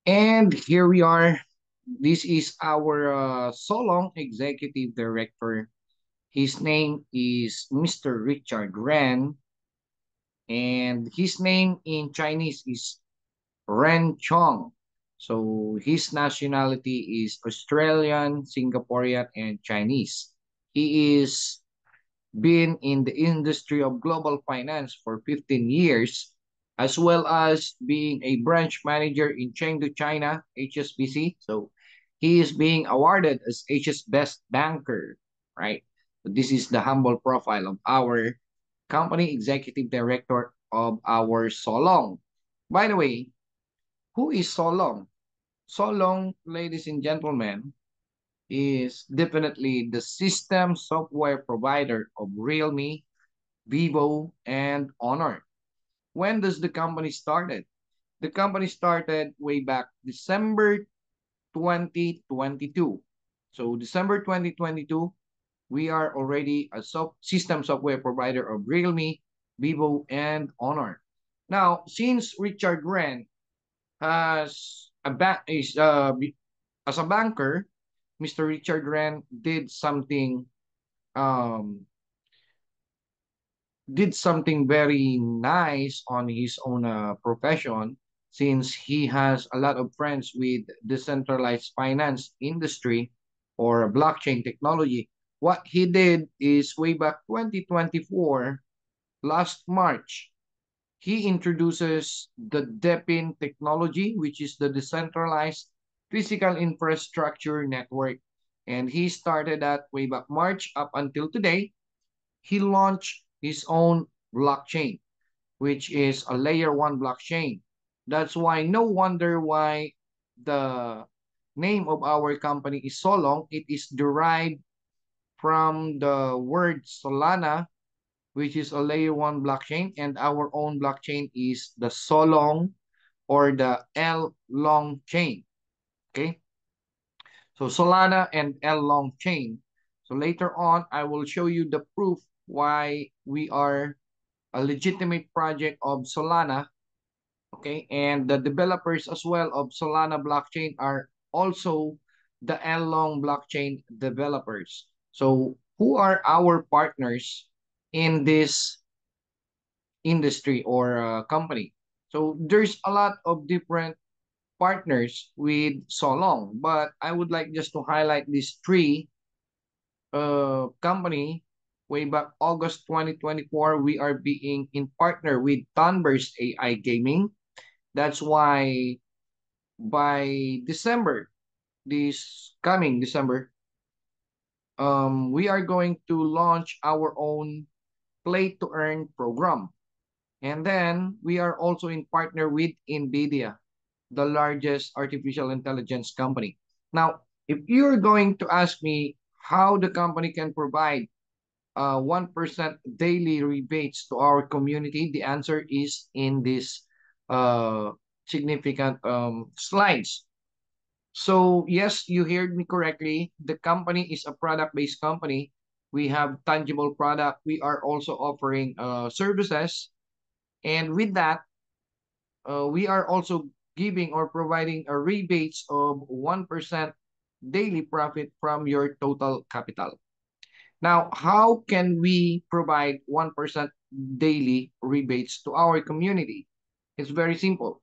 And here we are. This is our Solong Executive Director. His name is Mr. Richard Ren, and his name in Chinese is Ren Chong. So his nationality is Australian, Singaporean, and Chinese. He is been in the industry of global finance for 15 years, as well as being a branch manager in Chengdu, China, HSBC. So he is being awarded as Asia's best banker, right? So this is the humble profile of our company executive director of our Solong. By the way, who is Solong? Solong, ladies and gentlemen, is definitely the system software provider of Realme, Vivo, and Honor. When does the company started? The company started way back December 2022. So December 2022, we are already a system software provider of Realme, Vivo, and Honor. Now, since Richard Ren has a as a banker, Mr. Richard Ren um, did something very nice on his own profession, since he has a lot of friends with decentralized finance industry or blockchain technology. What he did is way back 2024, last March, he introduces the DEPIN technology, which is the decentralized physical infrastructure network. And he started that way back March up until today. He launched his own blockchain, which is a layer one blockchain. That's why no wonder why the name of our company is Solong. It is derived from the word Solana, which is a layer one blockchain, and our own blockchain is the Solong or the L long chain. Okay, so Solana and L long chain. So later on, I will show you the proof why we are a legitimate project of Solana, okay? And the developers as well of Solana blockchain are also the Long blockchain developers. So who are our partners in this industry or company? So there's a lot of different partners with Solong, but I would like just to highlight these three company. Way back August 2024, we are being in partner with Tunburst AI Gaming. That's why by December, this coming December, we are going to launch our own Play to Earn program. And then we are also in partner with NVIDIA, the largest artificial intelligence company. Now, if you're going to ask me how the company can provide 1% daily rebates to our community, the answer is in this significant slides. So yes, you heard me correctly. The company is a product-based company. We have tangible product. We are also offering services. And with that, we are also giving or providing a rebates of 1% daily profit from your total capital. Now, how can we provide 1% daily rebates to our community? It's very simple.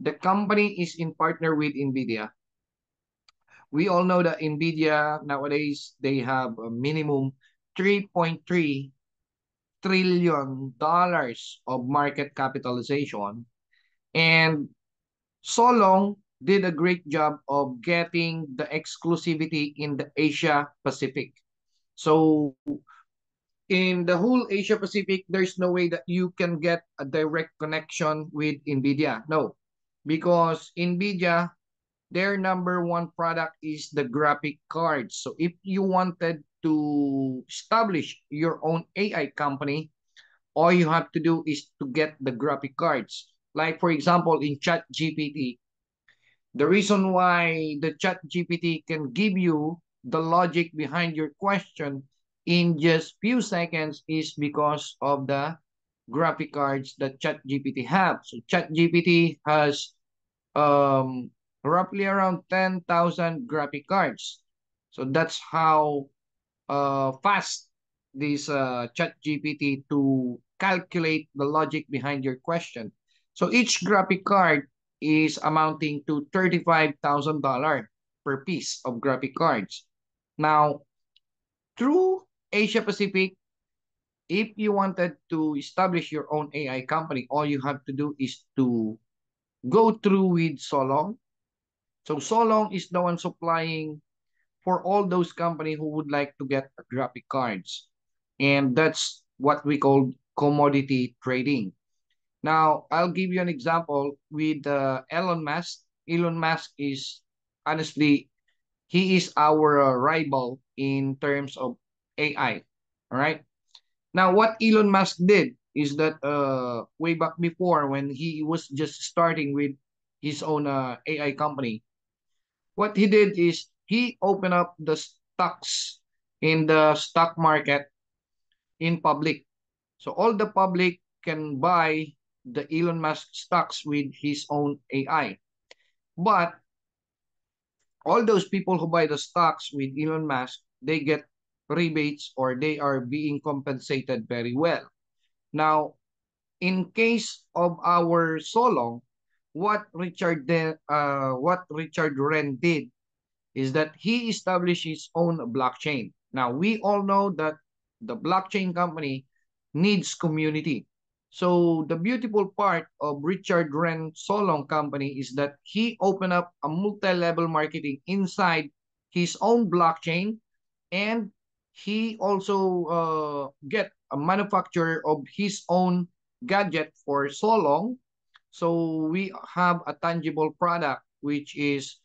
The company is in partner with NVIDIA. We all know that NVIDIA nowadays, they have a minimum 3.3 trillion dollars of market capitalization. And Solong did a great job of getting the exclusivity in the Asia Pacific. So in the whole Asia Pacific, there's no way that you can get a direct connection with NVIDIA. No, because NVIDIA, their number one product is the graphic cards. So if you wanted to establish your own AI company, all you have to do is to get the graphic cards. Like for example, in ChatGPT, the reason why the ChatGPT can give you the logic behind your question in just few seconds is because of the graphic cards that ChatGPT have. So ChatGPT has um, roughly around 10,000 graphic cards. So that's how fast this ChatGPT to calculate the logic behind your question. So each graphic card is amounting to $35,000 per piece of graphic cards. Now, through Asia Pacific, if you wanted to establish your own AI company, all you have to do is to go through with Solong. So Solong is the one supplying for all those companies who would like to get graphic cards. And that's what we call commodity trading. Now, I'll give you an example with Elon Musk. Elon Musk is honestly, he is our rival in terms of AI. All right. Now, what Elon Musk did is that way back before when he was just starting with his own AI company, what he did is he opened up the stocks in the stock market in public. So all the public can buy the Elon Musk stocks with his own AI. But all those people who buy the stocks with Elon Musk, they get rebates or they are being compensated very well. Now, in case of our Solong, what Richard Wren did is that he established his own blockchain. Now, we all know that the blockchain company needs community. So the beautiful part of Richard Wren Solong company is that he opened up a multi-level marketing inside his own blockchain, and he also get a manufacturer of his own gadget for Solong. So we have a tangible product, which is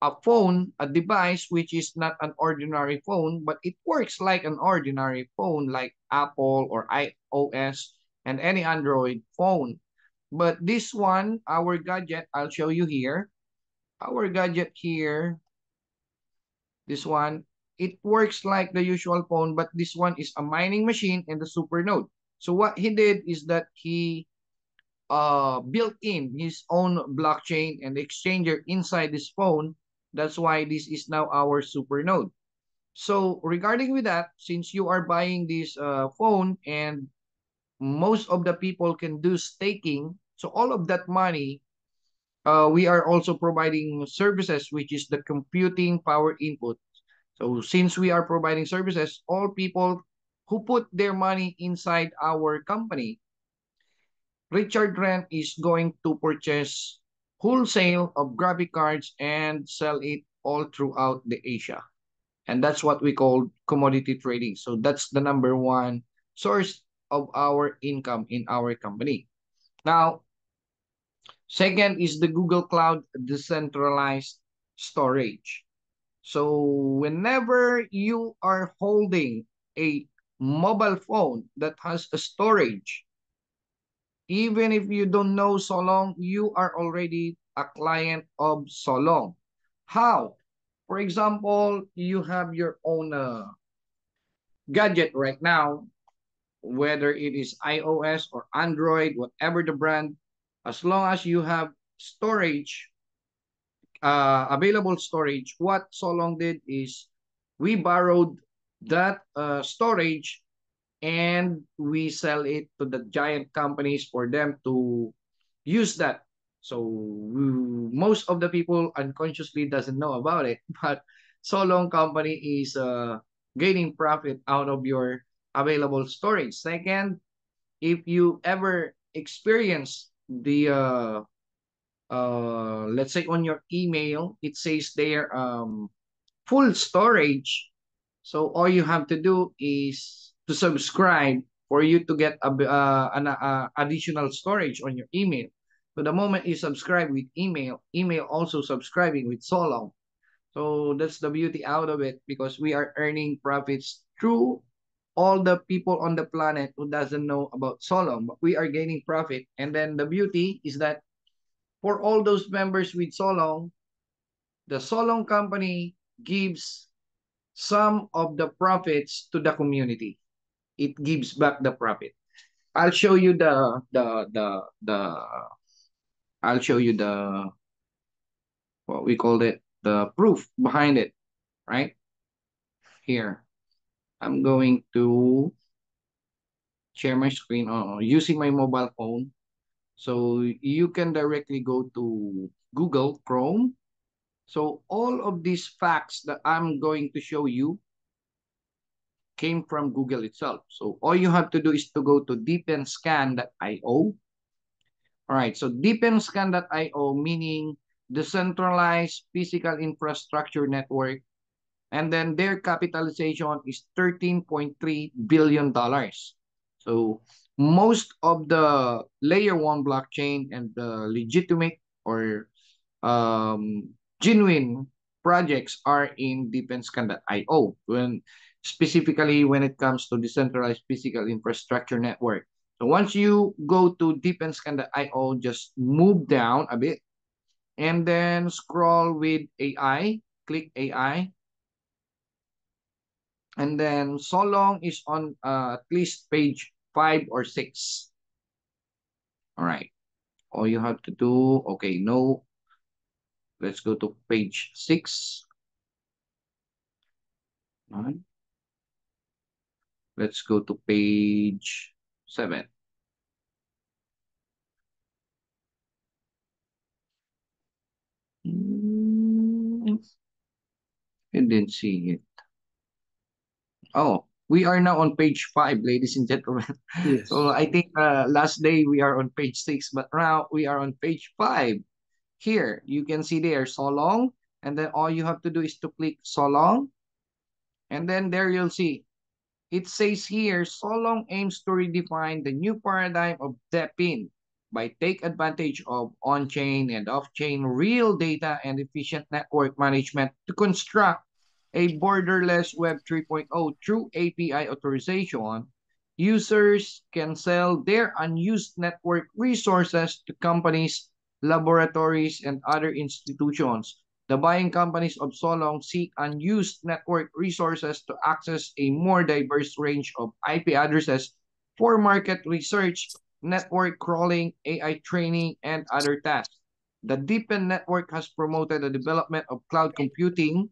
a phone, a device which is not an ordinary phone, but it works like an ordinary phone like Apple or iOS and any Android phone. But this one, our gadget, I'll show you here. Our gadget here, this one, it works like the usual phone, but this one is a mining machine and the super node. So what he did is that he built in his own blockchain and exchanger inside this phone. That's why this is now our super node. So regarding with that, since you are buying this phone and most of the people can do staking, so all of that money, we are also providing services, which is the computing power input. So since we are providing services, all people who put their money inside our company, Richard Rent is going to purchase wholesale of graphic cards and sell it all throughout the Asia. And that's what we call commodity trading. So that's the number one source of our income in our company. Now, second is the Google Cloud decentralized storage. So whenever you are holding a mobile phone that has a storage, even if you don't know Solong, you are already a client of Solong. How? For example, you have your own gadget right now, whether it is iOS or Android, whatever the brand, as long as you have storage, available storage, what Solong did is we borrowed that storage and we sell it to the giant companies for them to use that. So most of the people unconsciously doesn't know about it, but Solong company is gaining profit out of your available storage. Second, if you ever experience the let's say on your email, it says there full storage. So all you have to do is to subscribe for you to get an additional storage on your email. So the moment you subscribe with email, email also subscribing with Solong. So that's the beauty out of it because we are earning profits through all the people on the planet who doesn't know about Solong, but we are gaining profit. And then the beauty is that for all those members with Solong, the Solong company gives some of the profits to the community. It gives back the profit. I'll show you the I'll show you the we called it the proof behind it, right? Here, I'm going to share my screen using my mobile phone. So you can directly go to Google Chrome. So all of these facts that I'm going to show you came from Google itself. So all you have to do is to go to deepenscan.io. All right, so deepenscan.io meaning decentralized physical infrastructure network, and then their capitalization is $13.3 billion. So most of the layer one blockchain and the legitimate or genuine projects are in deepenscan.io specifically when it comes to decentralized physical infrastructure network. So once you go to deepenscan.io, just move down a bit and then scroll with AI, click AI, and then Solong is on at least page 5 or 6. All right. All you have to do, okay, no. Let's go to page 6. All right. Let's go to page 7. I didn't see it. Oh, we are now on page 5, ladies and gentlemen. So Yes. I think last day we are on page 6, but now we are on page 5. Here, you can see there, Solong, and then all you have to do is to click Solong, and then there you'll see it says here, Solong aims to redefine the new paradigm of DePIN by take advantage of on-chain and off-chain real data and efficient network management to construct a borderless Web 3.0 through API authorization. Users can sell their unused network resources to companies, laboratories, and other institutions. The buying companies of Solong seek unused network resources to access a more diverse range of IP addresses for market research, network crawling, AI training, and other tasks. The DeepN network has promoted the development of cloud computing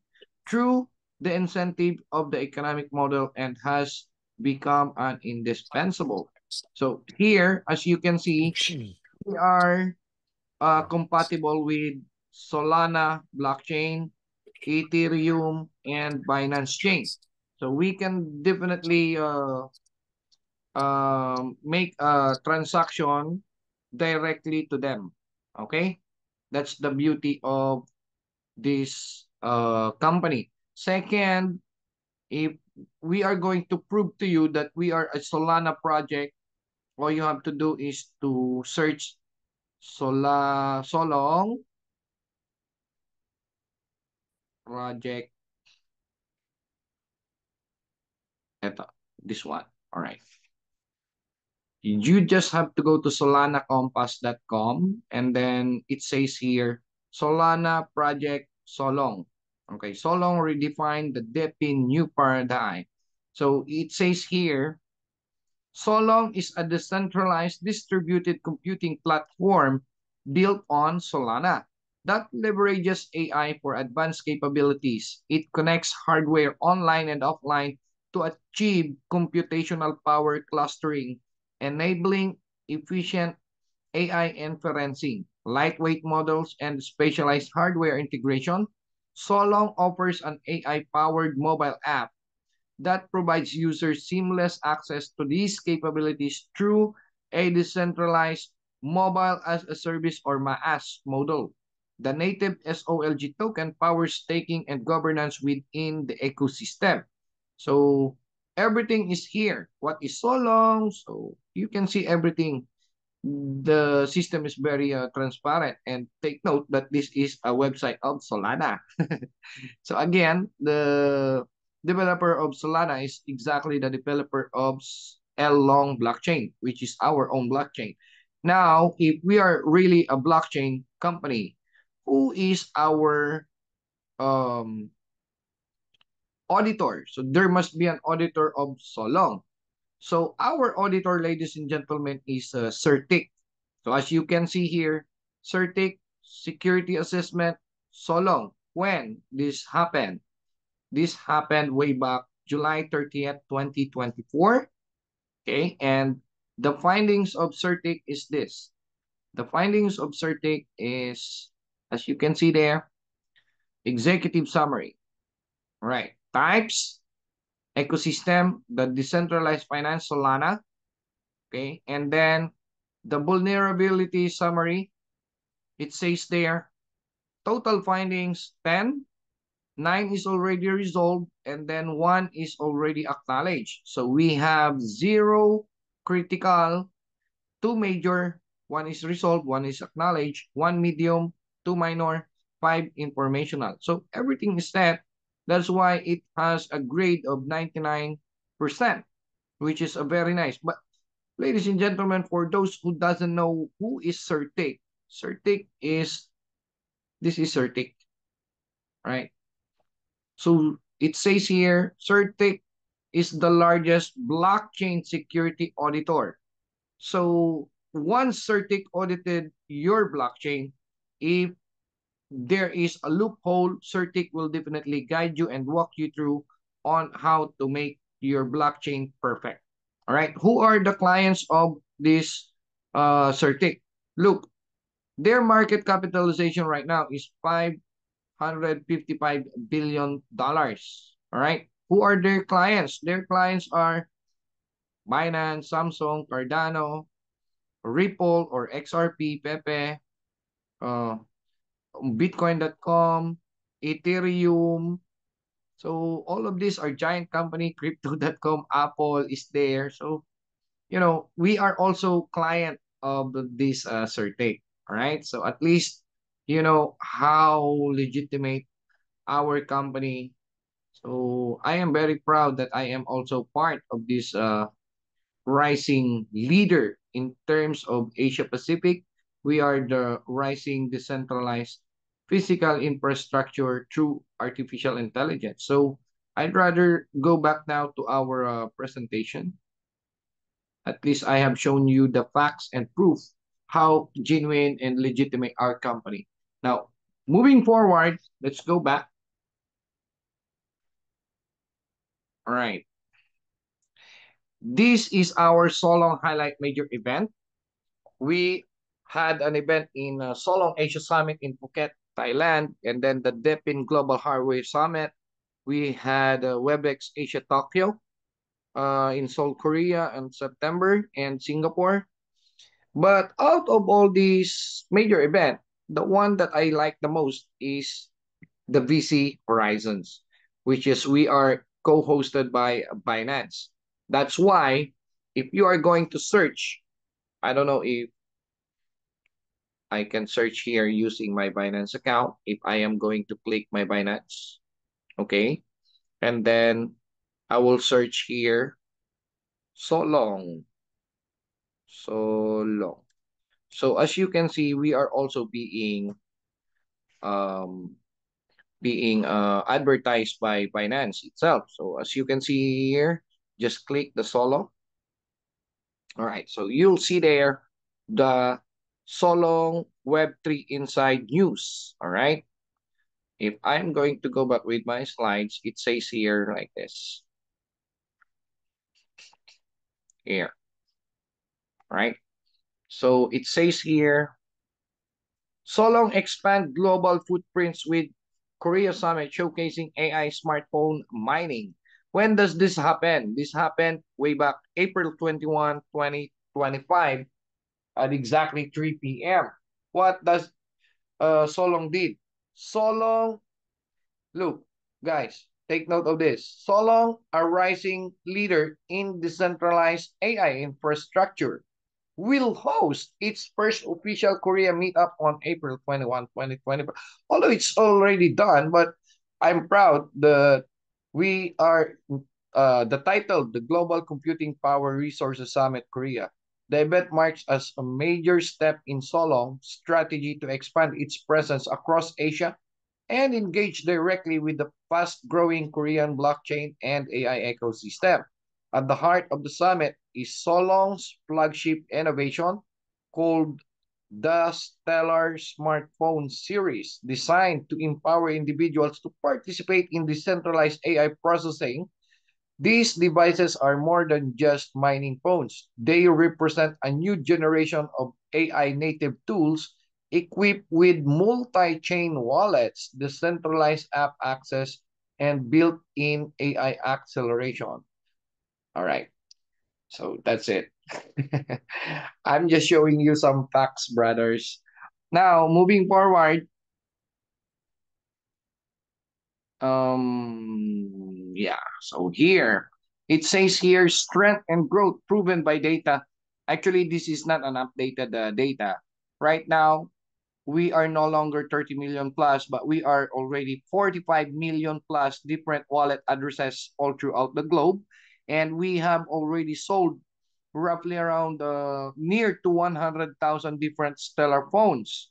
through the incentive of the economic model and has become an indispensable. So here, as you can see, we are compatible with Solana blockchain, Ethereum, and Binance Chain. So we can definitely make a transaction directly to them. Okay? That's the beauty of this company. Second, if we are going to prove to you that we are a Solana project, all you have to do is to search Solong project. Ito, this one. All right. You just have to go to solanacompass.com and then it says here, Solana Project Solong. Okay, Solong redefined the DePIN new paradigm. So it says here, Solong is a decentralized distributed computing platform built on Solana that leverages AI for advanced capabilities. It connects hardware online and offline to achieve computational power clustering, enabling efficient AI inferencing, lightweight models, and specialized hardware integration. Solong offers an AI-powered mobile app that provides users seamless access to these capabilities through a decentralized mobile as a service or MaaS model. The native SOLG token powers staking and governance within the ecosystem. So everything is here. What is Solong? So you can see everything. The system is very transparent, and take note that this is a website of Solana. So again, the developer of Solana is exactly the developer of L-Long blockchain, which is our own blockchain. Now, if we are really a blockchain company, who is our um, auditor? So there must be an auditor of Solong. So our auditor, ladies and gentlemen, is CertiK. So as you can see here, CertiK, security assessment, Solong. When this happened? This happened way back July 30th, 2024. Okay, and the findings of CERTIC is this. The findings of CERTIC is, as you can see there, executive summary. Right. Types, ecosystem, the decentralized finance, Solana. Okay, and then the vulnerability summary, it says there, total findings 10, 9 is already resolved, and then 1 is already acknowledged. So we have 0 critical, 2 major, 1 is resolved, 1 is acknowledged, 1 medium, 2 minor, 5 informational. So everything is set. That's why it has a grade of 99%, which is a very nice. But ladies and gentlemen, for those who doesn't know who is CERTIC, CERTIC is, this is CERTIC, right? So it says here, CERTIC is the largest blockchain security auditor. So once CERTIC audited your blockchain, if there is a loophole, CERTIC will definitely guide you and walk you through on how to make your blockchain perfect. All right. Who are the clients of this CERTIC? Look, their market capitalization right now is $555 billion. All right. Who are their clients? Their clients are Binance, Samsung, Cardano, Ripple or XRP, Pepe, uh, Bitcoin.com, Ethereum. So all of these are giant company. Crypto.com, Apple is there. So, we are also client of this CERTIC. All right. So at least you know how legitimate our company. So I am very proud that I am also part of this rising leader in terms of Asia Pacific. We are the rising decentralized physical infrastructure through artificial intelligence. So I'd rather go back now to our presentation. At least I have shown you the facts and proof how genuine and legitimate our company. Now, moving forward, let's go back. All right. This is our Solong Highlight Major event. We had an event in Solong Asia Summit in Phuket, Thailand, and then the DEPIN Global Hardware Summit. We had WebEx Asia Tokyo in Seoul, Korea in September, and Singapore. But out of all these major events, the one that I like the most is the VC Horizons, which is we are co-hosted by Binance. That's why if you are going to search, I don't know if I can search here using my Binance account if I am going to click my Binance. Okay. And then I will search here so long. So long. So as you can see, we are also um advertised by Binance itself. So as you can see here, just click the solo. All right. So you'll see there the Solong Web3 Inside News. All right. If I'm going to go back with my slides, it says here like this. Here, right? So it says here, Solong expand global footprints with Korea Summit showcasing AI smartphone mining. When does this happen? This happened way back April 21, 2025 at exactly 3 p.m. What does Solong did? Solong, look, guys, take note of this. Solong, a rising leader in decentralized AI infrastructure, will host its first official Korea meetup on April 21, 2025. Although it's already done, but I'm proud that we are the title, the Global Computing Power Resources Summit Korea. The event marks as a major step in Solong's strategy to expand its presence across Asia and engage directly with the fast-growing Korean blockchain and AI ecosystem. At the heart of the summit is Solong's flagship innovation called the Stellar smartphone series, designed to empower individuals to participate in decentralized AI processing. These devices are more than just mining phones. They represent a new generation of AI native tools equipped with multi-chain wallets, decentralized app access, and built-in AI acceleration. All right, so that's it. I'm just showing you some facts, brothers. Now, moving forward, yeah, so here it says here strength and growth proven by data. Actually, this is not an updated data. Right now, we are no longer 30 million plus, but we are already 45 million plus different wallet addresses all throughout the globe. And we have already sold roughly around near to 100,000 different Stellar phones.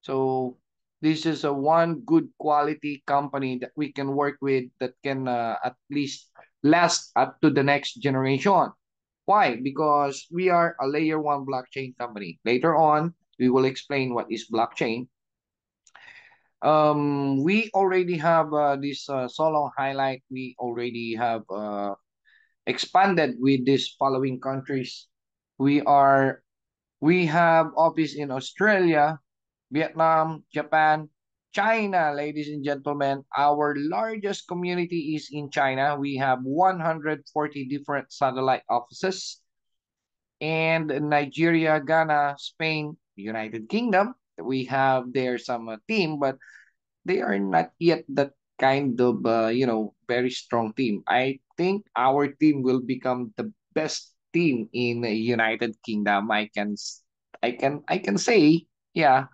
So this is a one good quality company that we can work with that can at least last up to the next generation. Why? Because we are a layer one blockchain company. Later on, we will explain what is blockchain. We already have this solo highlight. We already have expanded with these following countries. We are we have office in Australia, Vietnam, Japan, China, ladies and gentlemen. Our largest community is in China. We have 140 different satellite offices, and Nigeria, Ghana, Spain, United Kingdom. We have there some team, but they are not yet that kind of very strong team. I think our team will become the best team in the United Kingdom. I can say, yeah,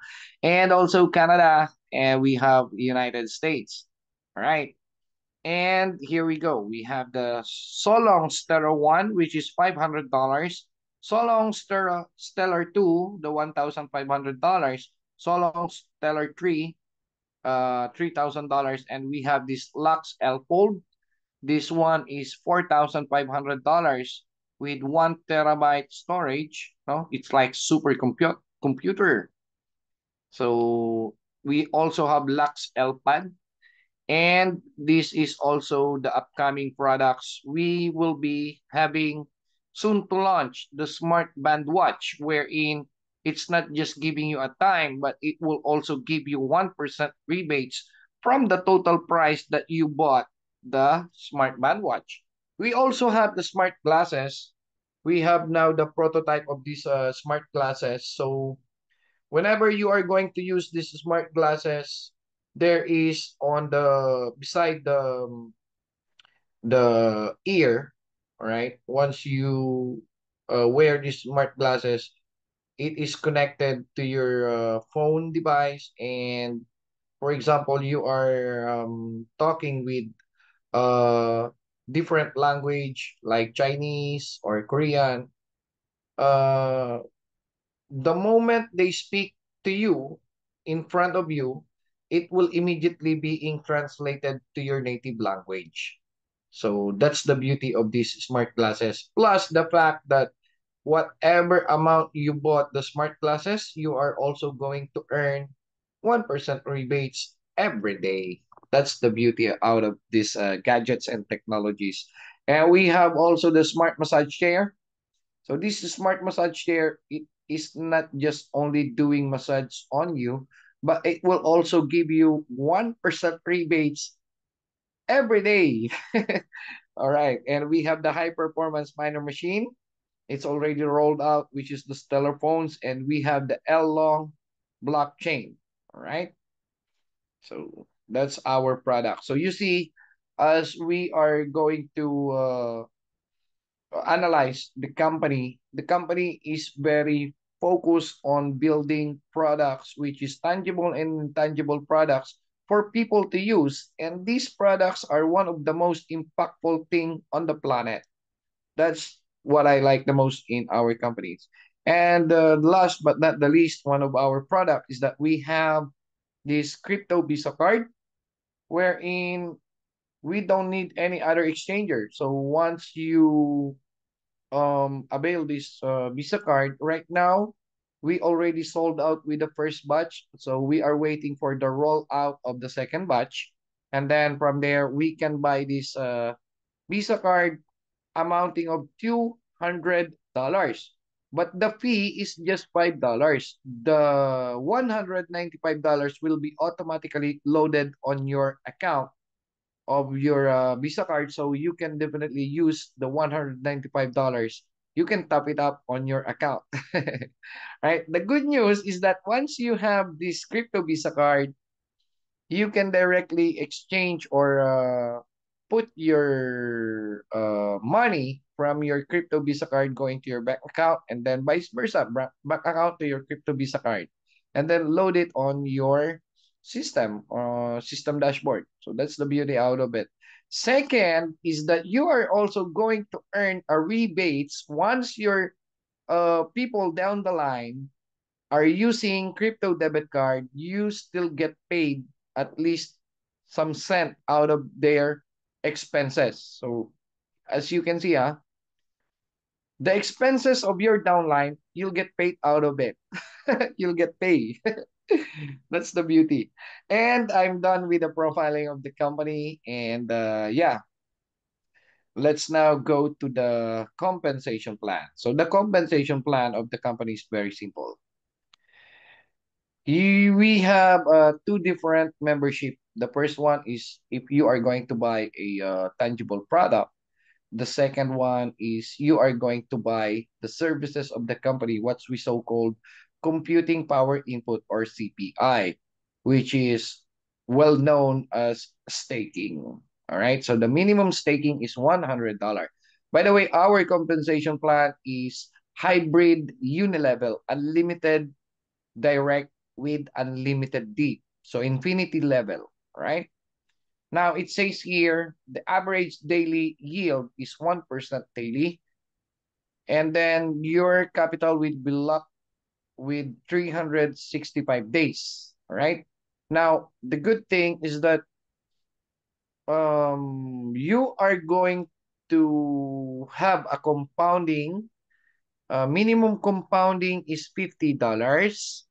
and also Canada, and we have United States. All right. And here we go. We have the Solong Stellar 1, which is $500. Solong Stellar 2, the $1,500. Solong Stellar 3, $3,000. And we have this Lux L Fold. This one is $4,500 with 1 terabyte storage. No, it's like super computer. So we also have Lux L Pad. And this is also the upcoming products we will be having soon to launch the Smart Band Watch, wherein it's not just giving you a time, but it will also give you 1% rebates from the total price that you bought the Smart Band Watch. We also have the smart glasses. We have now the prototype of these smart glasses. So whenever you are going to use these smart glasses, there is on the beside the ear, all right? Once you wear these smart glasses, it is connected to your phone device, and for example, you are talking with uh different language like Chinese or Korean. Uh, the moment they speak to you in front of you, it will immediately being translated to your native language. So that's the beauty of these smart glasses. Plus the fact that whatever amount you bought the smart glasses, you are also going to earn 1% rebates every day. That's the beauty out of these gadgets and technologies. And we have also the smart massage chair. So this smart massage chair, it is not just only doing massage on you, but it will also give you 1% rebates every day. All right. And we have the high performance miner machine. It's already rolled out, which is the Stellar phones. And we have the L long blockchain. All right. So that's our product. So you see, as we are going to analyze the company is very focused on building products which is tangible and intangible products for people to use. And these products are one of the most impactful thing on the planet. That's what I like the most in our companies. And last but not the least, one of our product is that we have this crypto Visa card, wherein we don't need any other exchanger. So once you avail this Visa card right now. We already sold out with the first batch, so we are waiting for the rollout of the second batch. And then from there, we can buy this Visa card amounting of $200. But the fee is just $5. The $195 will be automatically loaded on your account of your Visa card, so you can definitely use the $195. You can top it up on your account. Right? The good news is that once you have this crypto Visa card, you can directly exchange or put your money from your crypto Visa card going to your bank account, and then vice versa, bank account to your crypto Visa card, and then load it on your system dashboard. So that's the beauty out of it. Second is that you are also going to earn a rebates once your people down the line are using crypto debit card. You still get paid at least some cent out of their expenses. So as you can see, the expenses of your downline, you'll get paid out of it. You'll get paid. That's the beauty. And I'm done with the profiling of the company. And yeah, let's now go to the compensation plan. So the compensation plan of the company is very simple. We have two different membership. The first one is if you are going to buy a tangible product. The second one is you are going to buy the services of the company, what's we so-called computing power input or CPI, which is well known as staking. All right. So the minimum staking is $100. By the way, our compensation plan is hybrid unilevel, unlimited direct with unlimited deep. So infinity level, right? Now it says here the average daily yield is 1% daily, and then your capital will be locked with 365 days. All right. Now the good thing is that you are going to have a compounding. Minimum compounding is $50.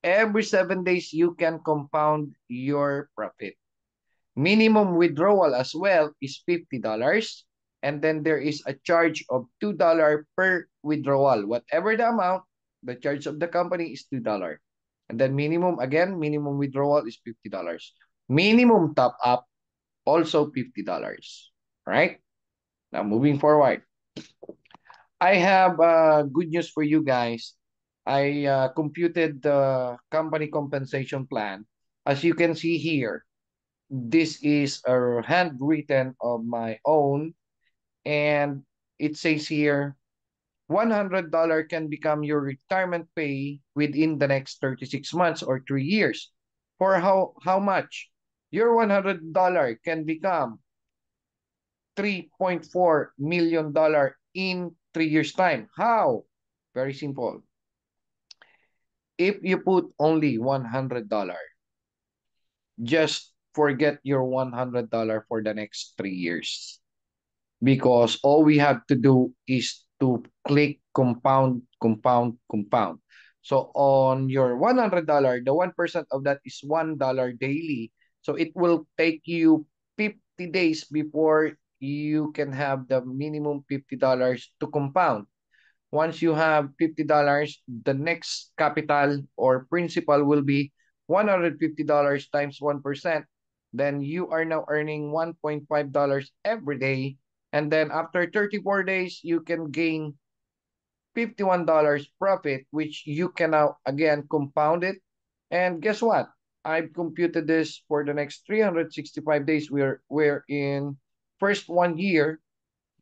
Every 7 days you can compound your profit. Minimum withdrawal as well is $50. And then there is a charge of $2 per withdrawal. Whatever the amount, the charge of the company is $2. And then minimum withdrawal is $50. Minimum top up, also $50. Right? Now moving forward. I have good news for you guys. I computed the company compensation plan. As you can see here, this is a handwritten of my own, and it says here $100 can become your retirement pay within the next 36 months or 3 years. For how much? Your $100 can become $3.4 million in 3 years time. How? Very simple. If you put only $100, just forget your $100 for the next 3 years, because all we have to do is to click compound, compound, compound. So on your $100, the 1% of that is $1 daily. So it will take you 50 days before you can have the minimum $50 to compound. Once you have $50, the next capital or principal will be $150 times 1%. Then you are now earning $1.5 every day. And then after 34 days, you can gain $51 profit, which you can now again compound it. And guess what? I've computed this for the next 365 days. We're in first 1 year,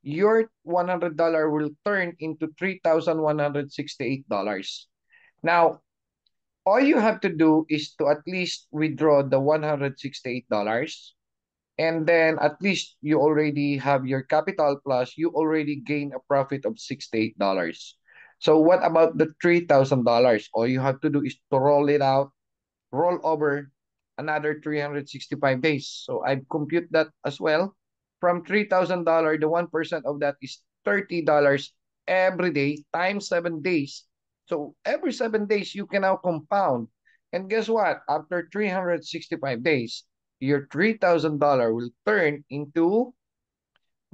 your $100 will turn into $3,168. Now, all you have to do is to at least withdraw the $168, and then at least you already have your capital plus you already gain a profit of $68. So what about the $3,000? All you have to do is to roll it out, roll over another 365 days. So I've compute that as well. From $3,000, the 1% of that is $30 every day times 7 days. So every 7 days, you can now compound. And guess what? After 365 days, your $3,000 will turn into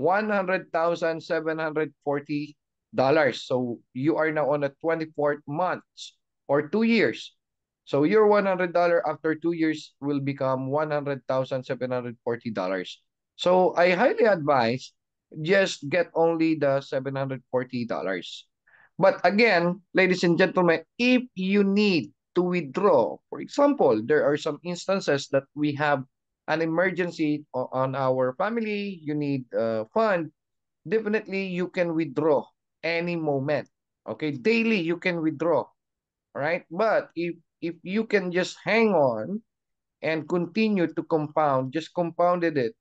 $100,740. So you are now on a 24th month or 2 years. So your $100 after 2 years will become $100,740. So I highly advise just get only the $740. But again, ladies and gentlemen, if you need to withdraw, for example, there are some instances that we have an emergency on our family, you need a fund, definitely you can withdraw any moment. Okay, daily you can withdraw, right? But if you can just hang on and continue to compound, just compounded it,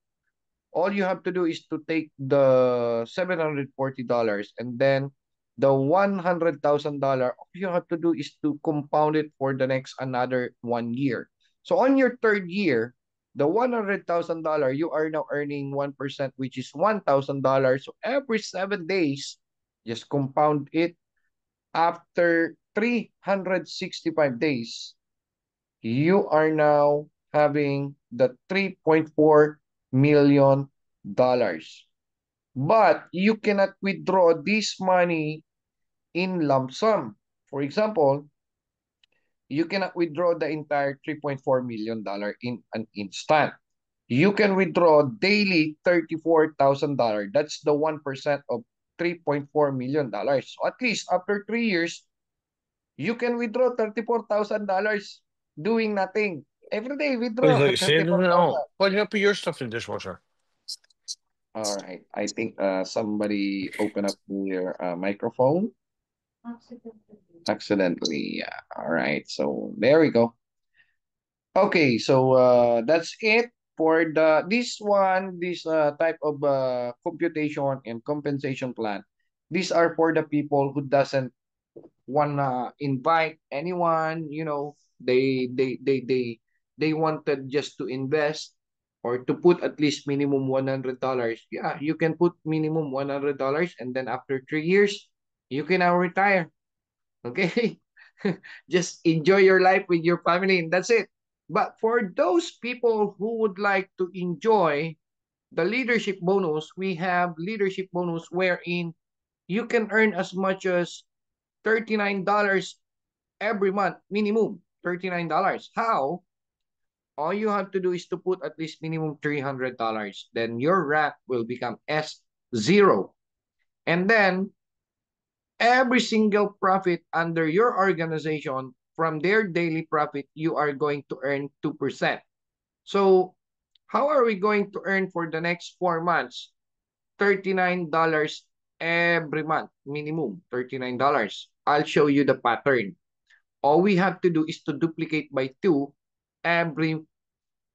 all you have to do is to take the $740 and then the $100,000, all you have to do is to compound it for the next another 1 year. So on your third year, the $100,000, you are now earning 1%, which is $1,000. So every 7 days, just compound it. After 365 days, you are now having the $3.4 million. But you cannot withdraw this money in lump sum. For example, you cannot withdraw the entire $3.4 million in an instant. You can withdraw daily $34,000. That's the 1% of $3.4 million. So at least after 3 years, you can withdraw $34,000 doing nothing. Every day, Wait, withdraw wait, say it again. Oh, 34,000. why do you put your stuff in the dishwasher? All right. I think somebody opened up their microphone accidentally. Yeah. All right. So there we go. Okay. So that's it for this one. This type of computation and compensation plan. These are for the people who doesn't wanna invite anyone. They wanted just to invest or to put at least minimum $100. Yeah, you can put minimum $100, and then after 3 years you can now retire. Okay. Just enjoy your life with your family, and that's it. But for those people who would like to enjoy the leadership bonus, we have leadership bonus wherein you can earn as much as $39 every month, minimum $39. How? All you have to do is to put at least minimum $300. Then your rank will become S0. And then every single profit under your organization from their daily profit, you are going to earn 2%. So how are we going to earn for the next 4 months? $39 every month, minimum $39. I'll show you the pattern. All we have to do is to duplicate by 2 every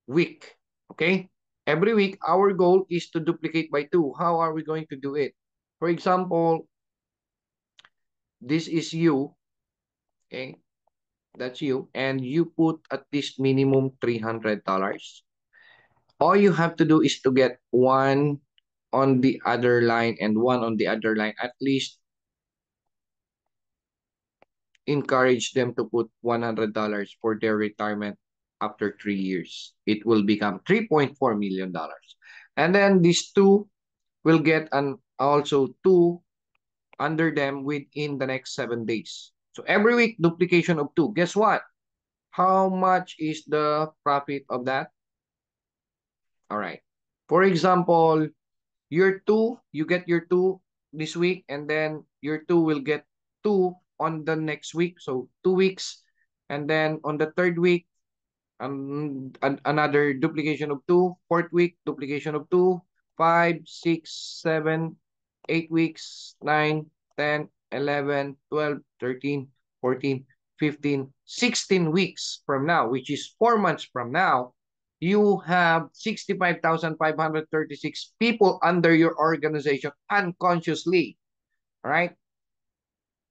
week. Okay? Every week, our goal is to duplicate by 2. How are we going to do it? For example, this is you. Okay? That's you. And you put at least minimum $300. All you have to do is to get one on the other line and one on the other line. At least encourage them to put $100 for their retirement after 3 years. It will become $3.4 million. And then these two will get an also two under them within the next 7 days. So every week, duplication of two. Guess what? How much is the profit of that? All right. For example, your two, you get your two this week, and then your two will get two on the next week. So 2 weeks. And then on the third week, another duplication of two. Fourth week, duplication of two. 5, 6, 7, 8 weeks, 9, 10, 11, 12, 13, 14, 15, 16 weeks from now, which is 4 months from now, you have 65,536 people under your organization unconsciously, right?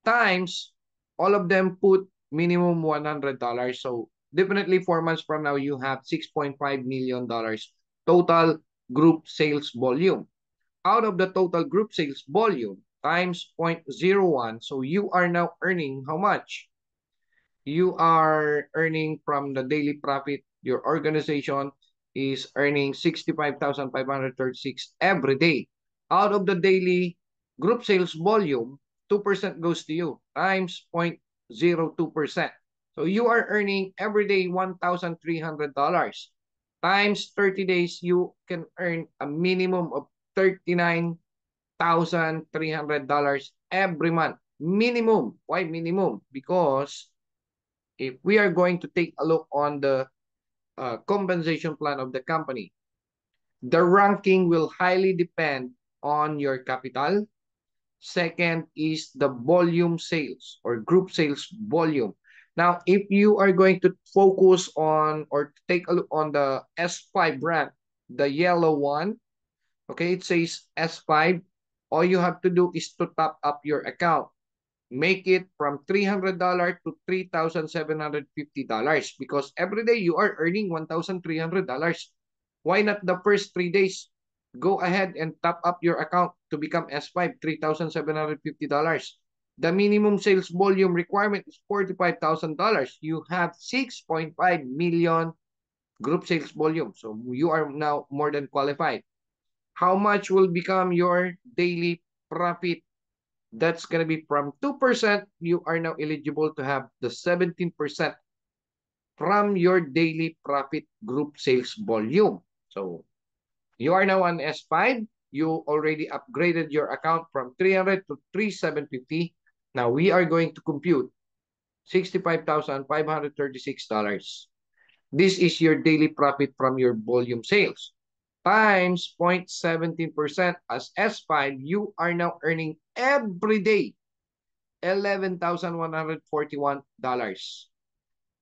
Times, all of them put minimum $100. So definitely 4 months from now, you have $6.5 million total group sales volume. Out of the total group sales volume, times 0.01. So you are now earning how much? You are earning from the daily profit. Your organization is earning 65,536 every day. Out of the daily group sales volume, 2% goes to you times 0.02%. So you are earning every day $1,300. Times 30 days, you can earn a minimum of $39,300 every month. Minimum. Why minimum? Because if we are going to take a look on the compensation plan of the company, the ranking will highly depend on your capital. Second is the volume sales or group sales volume. Now, if you are going to focus on or take a look on the S5 rank, the yellow one, okay, it says S5. All you have to do is to top up your account. Make it from $300 to $3,750 because every day you are earning $1,300. Why not the first 3 days? Go ahead and top up your account to become S5, $3,750. The minimum sales volume requirement is $45,000. You have 6.5 million group sales volume. So you are now more than qualified. How much will become your daily profit? That's going to be from 2%. You are now eligible to have the 17% from your daily profit group sales volume. So you are now on S5. You already upgraded your account from 300 to 3,750. Now we are going to compute $65,536. This is your daily profit from your volume sales. Times 0.17% as S5, you are now earning every day $11,141.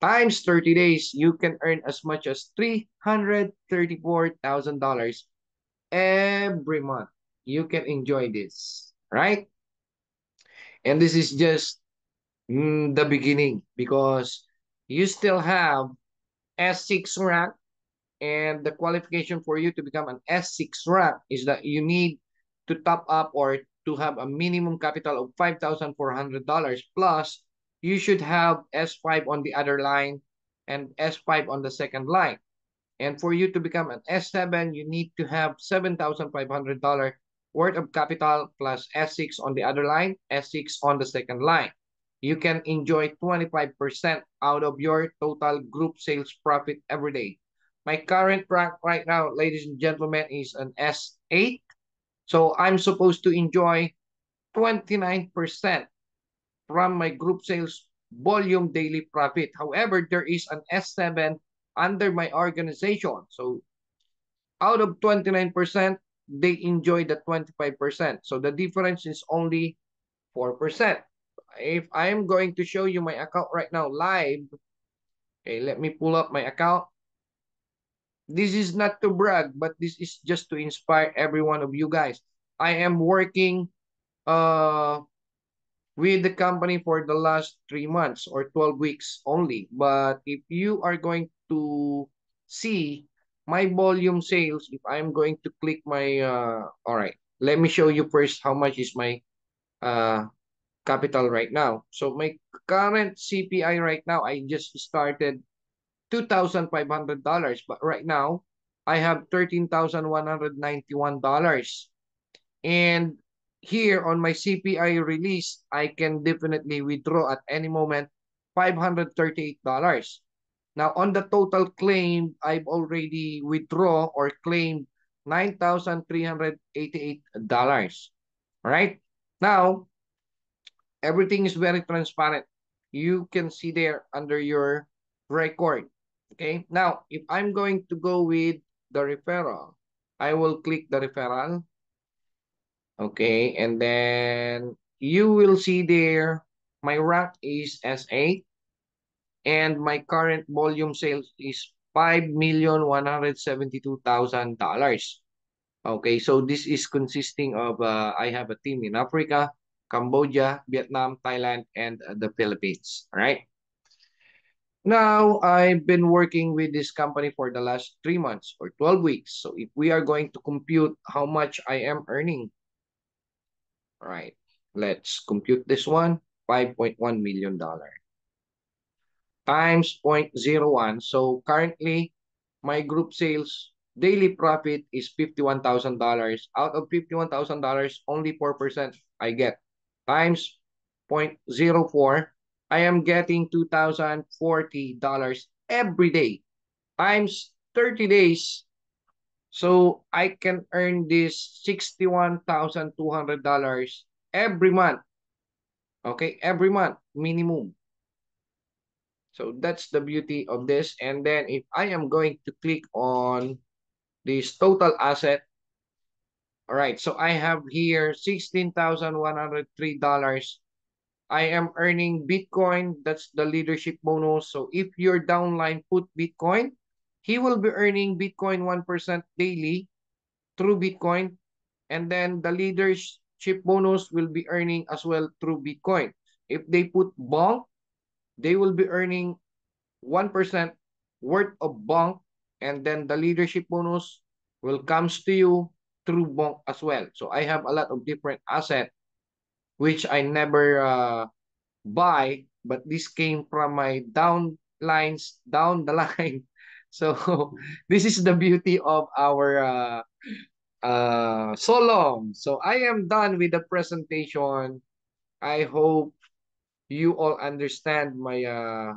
Times 30 days, you can earn as much as $334,000 every month. You can enjoy this, right? And this is just the beginning because you still have S6 rank, and the qualification for you to become an S6 rank is that you need to top up or to have a minimum capital of $5,400 plus you should have S5 on the other line and S5 on the second line. And for you to become an S7, you need to have $7,500 worth of capital plus S6 on the other line, S6 on the second line. You can enjoy 25% out of your total group sales profit every day. My current rank right now, ladies and gentlemen, is an S8. So I'm supposed to enjoy 29% from my group sales volume daily profit. However, there is an S7 under my organization. So out of 29%, they enjoy the 25%. So the difference is only 4%. If I am going to show you my account right now live, okay, let me pull up my account. This is not to brag, but this is just to inspire every one of you guys. I am working with the company for the last 3 months or 12 weeks only. But if you are going to see my volume sales, if I'm going to click my, all right, let me show you first how much is my uh, capital right now. So my current CPI right now, I just started $2,500, but right now I have $13,191. And here on my CPI release, I can definitely withdraw at any moment $538. Now, on the total claim, I've already withdraw or claimed $9,388. All right? Now, everything is very transparent. You can see there under your record. Okay? Now, if I'm going to go with the referral, I will click the referral. Okay, and then you will see there my rank is S8 and my current volume sales is $5,172,000. Okay, so this is consisting of I have a team in Africa, Cambodia, Vietnam, Thailand, and the Philippines. All right. Now, I've been working with this company for the last 3 months or 12 weeks. So if we are going to compute how much I am earning, all right. Let's compute this one. $5.1 million times 0.01. So currently, my group sales daily profit is $51,000. Out of $51,000, only 4% I get. Times 0.04, I am getting $2,040 every day. Times 30 days, so I can earn this $61,200 every month. Okay, every month, minimum. So that's the beauty of this. And then if I am going to click on this total asset, all right, so I have here $16,103. I am earning Bitcoin. That's the leadership bonus. So if your downline put Bitcoin, he will be earning Bitcoin 1% daily through Bitcoin. And then the leadership bonus will be earning as well through Bitcoin. If they put Bonk, they will be earning 1% worth of Bonk, and then the leadership bonus will comes to you through Bonk as well. So I have a lot of different assets which I never buy, but this came from my downlines down the line. So this is the beauty of our so long. So I am done with the presentation. I hope you all understand my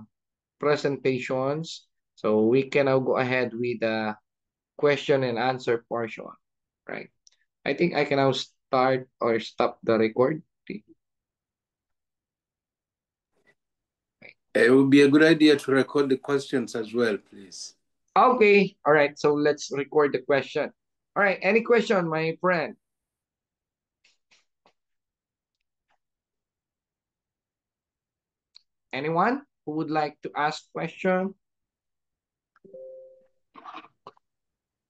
presentations. So we can now go ahead with the question and answer portion, right? I think I can now start or stop the record. It would be a good idea to record the questions as well, please. Okay, all right. So let's record the question. All right, any question, my friend? Anyone who would like to ask question?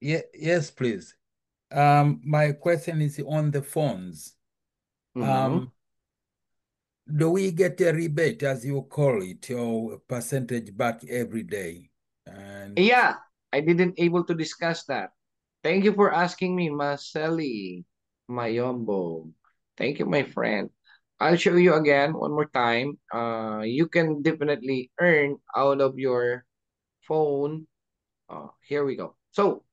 Yeah, yes, please. My question is on the phones. Do we get a rebate, as you call it, or percentage back every day? And Yeah, I didn't able to discuss that. Thank you for asking me, Marceli Mayombo. Thank you, my friend. I'll show you again one more time. You can definitely earn out of your phone. Here we go. So